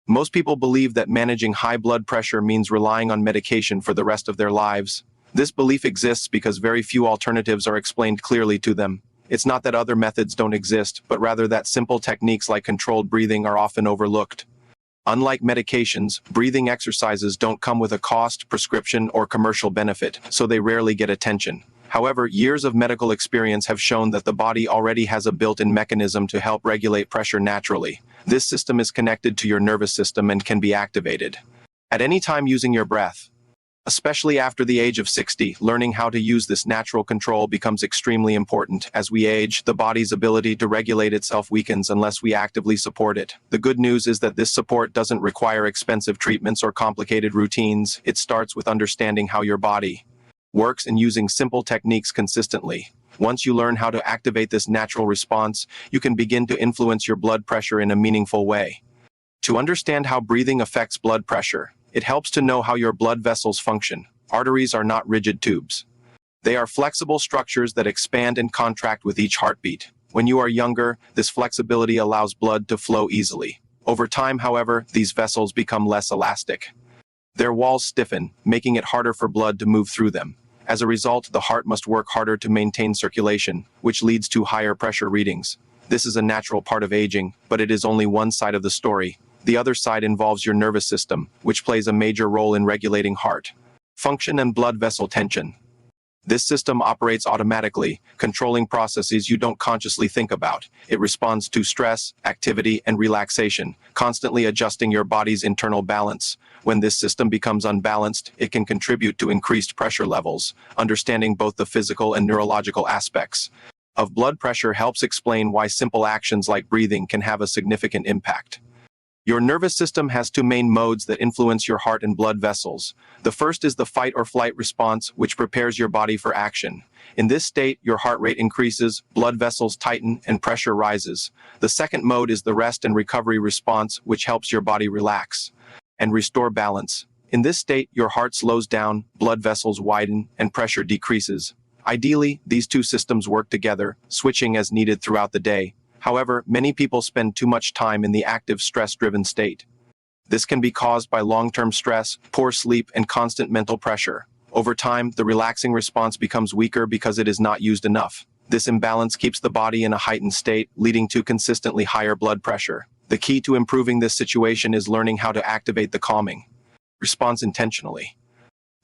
Most people believe that managing high blood pressure means relying on medication for the rest of their lives. This belief exists because very few alternatives are explained clearly to them. It's not that other methods don't exist, but rather that simple techniques like controlled breathing are often overlooked. Unlike medications, breathing exercises don't come with a cost, prescription, or commercial benefit, so they rarely get attention. However, years of medical experience have shown that the body already has a built-in mechanism to help regulate pressure naturally. This system is connected to your nervous system and can be activated at any time using your breath. Especially after the age of 60, learning how to use this natural control becomes extremely important. As we age, the body's ability to regulate itself weakens unless we actively support it. The good news is that this support doesn't require expensive treatments or complicated routines. It starts with understanding how your body works and using simple techniques consistently. Once you learn how to activate this natural response, you can begin to influence your blood pressure in a meaningful way. To understand how breathing affects blood pressure, it helps to know how your blood vessels function. Arteries are not rigid tubes. They are flexible structures that expand and contract with each heartbeat. When you are younger, this flexibility allows blood to flow easily. Over time, however, these vessels become less elastic. Their walls stiffen, making it harder for blood to move through them. As a result, the heart must work harder to maintain circulation, which leads to higher pressure readings. This is a natural part of aging, but it is only one side of the story. The other side involves your nervous system, which plays a major role in regulating heart function and blood vessel tension. This system operates automatically, controlling processes you don't consciously think about. It responds to stress, activity, and relaxation, constantly adjusting your body's internal balance. When this system becomes unbalanced, it can contribute to increased pressure levels. Understanding both the physical and neurological aspects of blood pressure helps explain why simple actions like breathing can have a significant impact. Your nervous system has two main modes that influence your heart and blood vessels. The first is the fight or flight response, which prepares your body for action. In this state, your heart rate increases, blood vessels tighten, and pressure rises. The second mode is the rest and recovery response, which helps your body relax and restore balance. In this state, your heart slows down, blood vessels widen, and pressure decreases. Ideally, these two systems work together, switching as needed throughout the day. However, many people spend too much time in the active stress-driven state. This can be caused by long-term stress, poor sleep, and constant mental pressure. Over time, the relaxing response becomes weaker because it is not used enough. This imbalance keeps the body in a heightened state, leading to consistently higher blood pressure. The key to improving this situation is learning how to activate the calming response intentionally.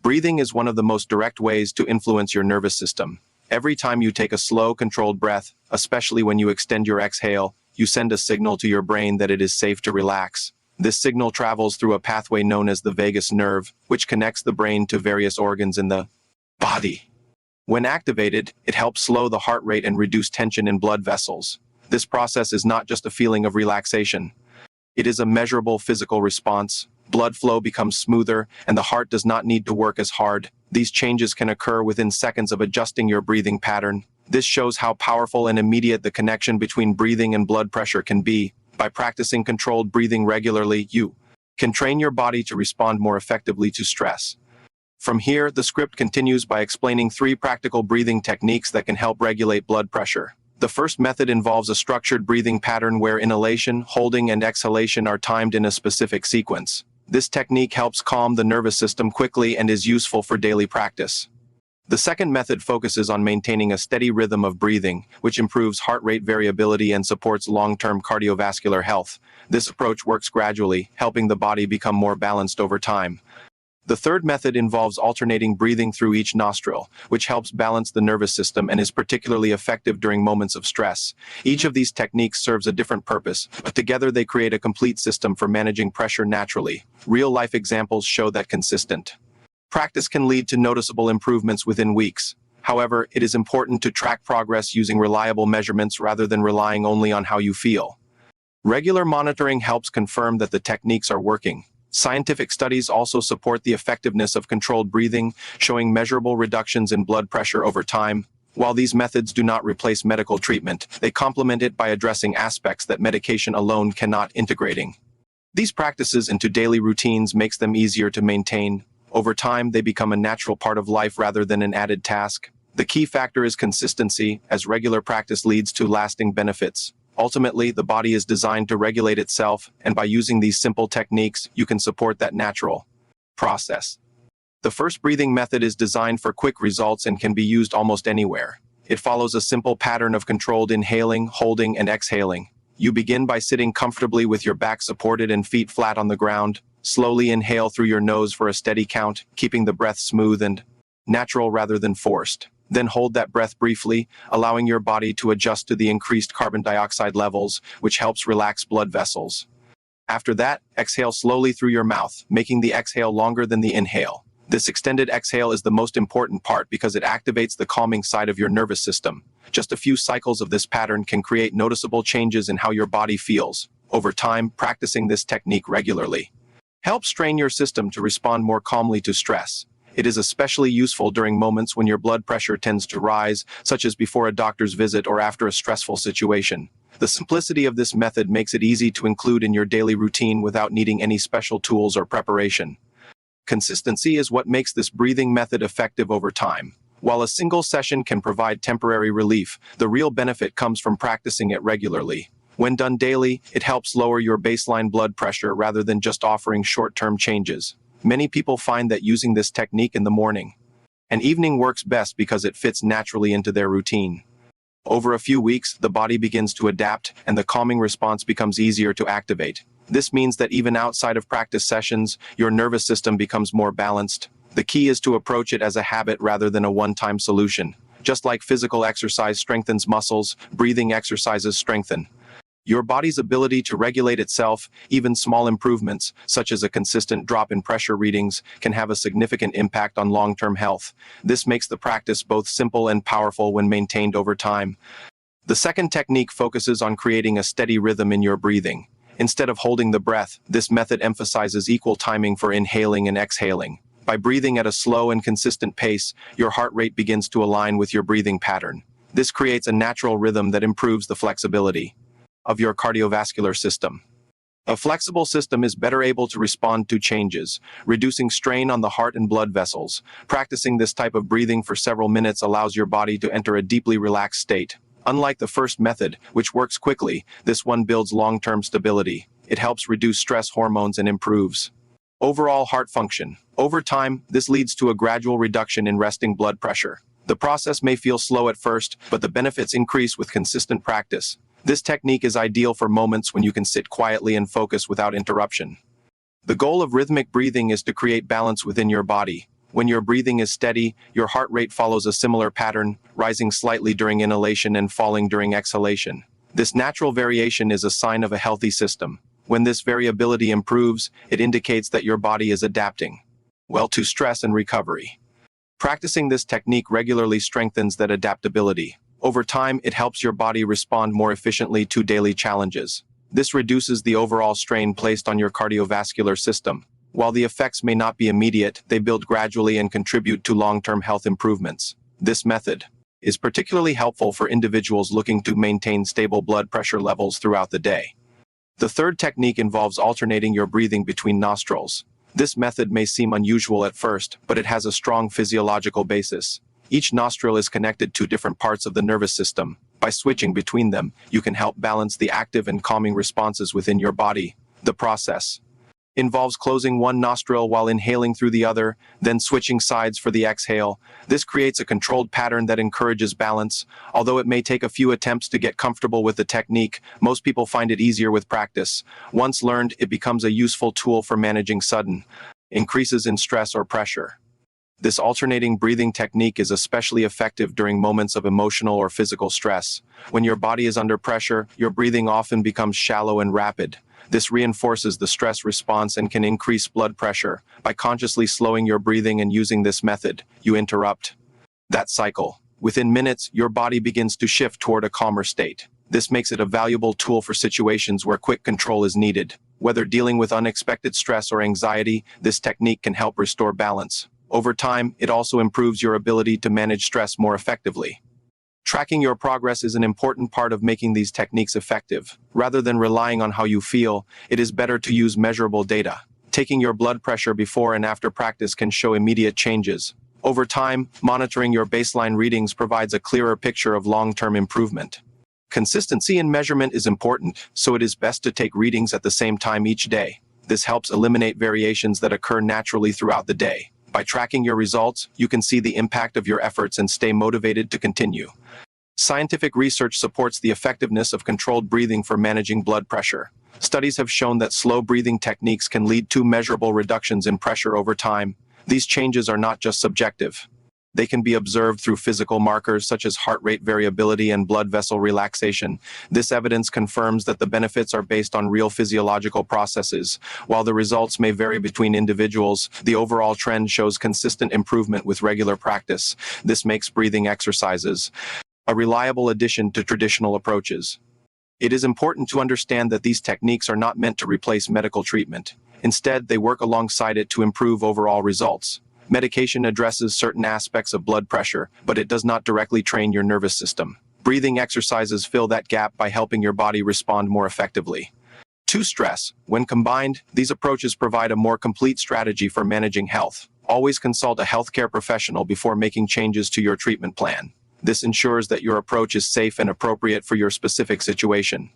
Breathing is one of the most direct ways to influence your nervous system. Every time you take a slow, controlled breath, especially when you extend your exhale, you send a signal to your brain that it is safe to relax. This signal travels through a pathway known as the vagus nerve, which connects the brain to various organs in the body. When activated, it helps slow the heart rate and reduce tension in blood vessels. This process is not just a feeling of relaxation. It is a measurable physical response. Blood flow becomes smoother, and the heart does not need to work as hard. These changes can occur within seconds of adjusting your breathing pattern. This shows how powerful and immediate the connection between breathing and blood pressure can be. By practicing controlled breathing regularly, you can train your body to respond more effectively to stress. From here, the script continues by explaining 3 practical breathing techniques that can help regulate blood pressure. The first method involves a structured breathing pattern where inhalation, holding, and exhalation are timed in a specific sequence. This technique helps calm the nervous system quickly and is useful for daily practice. The second method focuses on maintaining a steady rhythm of breathing, which improves heart rate variability and supports long-term cardiovascular health. This approach works gradually, helping the body become more balanced over time. The third method involves alternating breathing through each nostril, which helps balance the nervous system and is particularly effective during moments of stress. Each of these techniques serves a different purpose, but together they create a complete system for managing pressure naturally. Real-life examples show that consistent practice can lead to noticeable improvements within weeks. However, it is important to track progress using reliable measurements rather than relying only on how you feel. Regular monitoring helps confirm that the techniques are working. Scientific studies also support the effectiveness of controlled breathing, showing measurable reductions in blood pressure over time. While these methods do not replace medical treatment, they complement it by addressing aspects that medication alone cannot integrating. These practices into daily routines makes them easier to maintain. Over time, they become a natural part of life rather than an added task. The key factor is consistency, as regular practice leads to lasting benefits. Ultimately, the body is designed to regulate itself, and by using these simple techniques, you can support that natural process. The first breathing method is designed for quick results and can be used almost anywhere. It follows a simple pattern of controlled inhaling, holding, and exhaling. You begin by sitting comfortably with your back supported and feet flat on the ground. Slowly inhale through your nose for a steady count, keeping the breath smooth and natural rather than forced. Then hold that breath briefly, allowing your body to adjust to the increased carbon dioxide levels, which helps relax blood vessels. After that, exhale slowly through your mouth, making the exhale longer than the inhale. This extended exhale is the most important part because it activates the calming side of your nervous system. Just a few cycles of this pattern can create noticeable changes in how your body feels. Over time, practicing this technique regularly helps train your system to respond more calmly to stress. It is especially useful during moments when your blood pressure tends to rise, such as before a doctor's visit or after a stressful situation. The simplicity of this method makes it easy to include in your daily routine without needing any special tools or preparation. Consistency is what makes this breathing method effective over time. While a single session can provide temporary relief, the real benefit comes from practicing it regularly. When done daily, it helps lower your baseline blood pressure rather than just offering short-term changes. Many people find that using this technique in the morning and evening works best because it fits naturally into their routine. Over a few weeks, the body begins to adapt and the calming response becomes easier to activate. This means that even outside of practice sessions, your nervous system becomes more balanced. The key is to approach it as a habit rather than a one-time solution. Just like physical exercise strengthens muscles, breathing exercises strengthen your body's ability to regulate itself. Even small improvements, such as a consistent drop in pressure readings, can have a significant impact on long-term health. This makes the practice both simple and powerful when maintained over time. The second technique focuses on creating a steady rhythm in your breathing. Instead of holding the breath, this method emphasizes equal timing for inhaling and exhaling. By breathing at a slow and consistent pace, your heart rate begins to align with your breathing pattern. This creates a natural rhythm that improves the flexibility of your cardiovascular system. A flexible system is better able to respond to changes, reducing strain on the heart and blood vessels. Practicing this type of breathing for several minutes allows your body to enter a deeply relaxed state. Unlike the first method, which works quickly, this one builds long-term stability. It helps reduce stress hormones and improves overall heart function. Over time, this leads to a gradual reduction in resting blood pressure. The process may feel slow at first, but the benefits increase with consistent practice. This technique is ideal for moments when you can sit quietly and focus without interruption. The goal of rhythmic breathing is to create balance within your body. When your breathing is steady, your heart rate follows a similar pattern, rising slightly during inhalation and falling during exhalation. This natural variation is a sign of a healthy system. When this variability improves, it indicates that your body is adapting well to stress and recovery. Practicing this technique regularly strengthens that adaptability. Over time, it helps your body respond more efficiently to daily challenges. This reduces the overall strain placed on your cardiovascular system. While the effects may not be immediate, they build gradually and contribute to long-term health improvements. This method is particularly helpful for individuals looking to maintain stable blood pressure levels throughout the day. The third technique involves alternating your breathing between nostrils. This method may seem unusual at first, but it has a strong physiological basis. Each nostril is connected to different parts of the nervous system. By switching between them, you can help balance the active and calming responses within your body. The process involves closing one nostril while inhaling through the other, then switching sides for the exhale. This creates a controlled pattern that encourages balance. Although it may take a few attempts to get comfortable with the technique, most people find it easier with practice. Once learned, it becomes a useful tool for managing sudden increases in stress or pressure. This alternating breathing technique is especially effective during moments of emotional or physical stress. When your body is under pressure, your breathing often becomes shallow and rapid. This reinforces the stress response and can increase blood pressure. By consciously slowing your breathing and using this method, you interrupt that cycle. Within minutes, your body begins to shift toward a calmer state. This makes it a valuable tool for situations where quick control is needed. Whether dealing with unexpected stress or anxiety, this technique can help restore balance. Over time, it also improves your ability to manage stress more effectively. Tracking your progress is an important part of making these techniques effective. Rather than relying on how you feel, it is better to use measurable data. Taking your blood pressure before and after practice can show immediate changes. Over time, monitoring your baseline readings provides a clearer picture of long-term improvement. Consistency in measurement is important, so it is best to take readings at the same time each day. This helps eliminate variations that occur naturally throughout the day. By tracking your results, you can see the impact of your efforts and stay motivated to continue. Scientific research supports the effectiveness of controlled breathing for managing blood pressure. Studies have shown that slow breathing techniques can lead to measurable reductions in pressure over time. These changes are not just subjective. They can be observed through physical markers such as heart rate variability and blood vessel relaxation. This evidence confirms that the benefits are based on real physiological processes. While the results may vary between individuals, the overall trend shows consistent improvement with regular practice. This makes breathing exercises a reliable addition to traditional approaches. It is important to understand that these techniques are not meant to replace medical treatment. Instead, they work alongside it to improve overall results. Medication addresses certain aspects of blood pressure, but it does not directly train your nervous system. Breathing exercises fill that gap by helping your body respond more effectively to stress. When combined, these approaches provide a more complete strategy for managing health. Always consult a healthcare professional before making changes to your treatment plan. This ensures that your approach is safe and appropriate for your specific situation.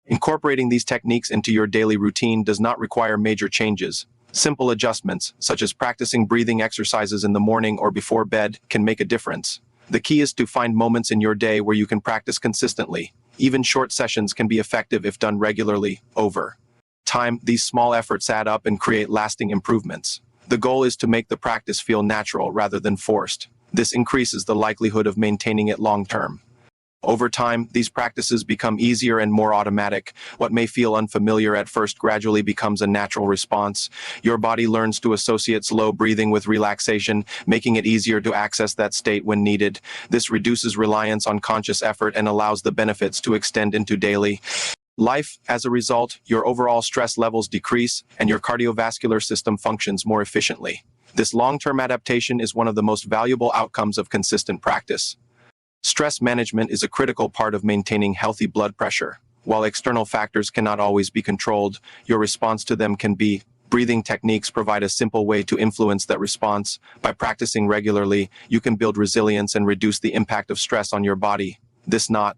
Incorporating these techniques into your daily routine does not require major changes. Simple adjustments, such as practicing breathing exercises in the morning or before bed, can make a difference. The key is to find moments in your day where you can practice consistently. Even short sessions can be effective if done regularly. Over time, these small efforts add up and create lasting improvements. The goal is to make the practice feel natural rather than forced. This increases the likelihood of maintaining it long term. Over time, these practices become easier and more automatic. What may feel unfamiliar at first gradually becomes a natural response. Your body learns to associate slow breathing with relaxation, making it easier to access that state when needed. This reduces reliance on conscious effort and allows the benefits to extend into daily life. As a result, your overall stress levels decrease and your cardiovascular system functions more efficiently. This long-term adaptation is one of the most valuable outcomes of consistent practice. Stress management is a critical part of maintaining healthy blood pressure. While external factors cannot always be controlled, your response to them can be. Breathing techniques provide a simple way to influence that response. By practicing regularly, you can build resilience and reduce the impact of stress on your body. This not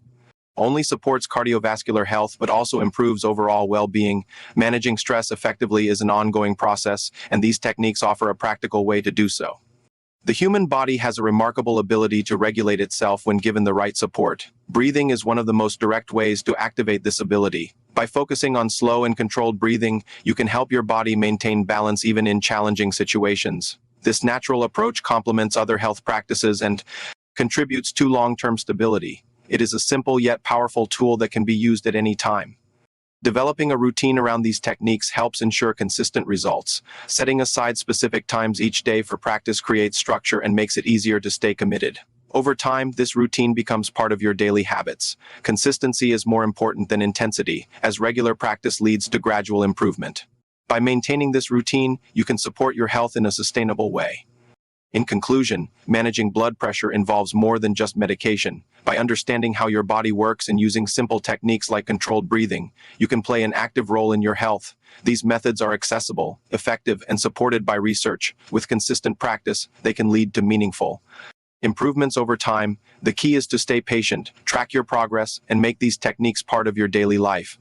only supports cardiovascular health but also improves overall well-being. Managing stress effectively is an ongoing process, and these techniques offer a practical way to do so. The human body has a remarkable ability to regulate itself when given the right support. Breathing is one of the most direct ways to activate this ability. By focusing on slow and controlled breathing, you can help your body maintain balance even in challenging situations. This natural approach complements other health practices and contributes to long-term stability. It is a simple yet powerful tool that can be used at any time. Developing a routine around these techniques helps ensure consistent results. Setting aside specific times each day for practice creates structure and makes it easier to stay committed. Over time, this routine becomes part of your daily habits. Consistency is more important than intensity, as regular practice leads to gradual improvement. By maintaining this routine, you can support your health in a sustainable way. In conclusion, managing blood pressure involves more than just medication. By understanding how your body works and using simple techniques like controlled breathing, you can play an active role in your health. These methods are accessible, effective, and supported by research. With consistent practice, they can lead to meaningful improvements over time. The key is to stay patient, track your progress, and make these techniques part of your daily life.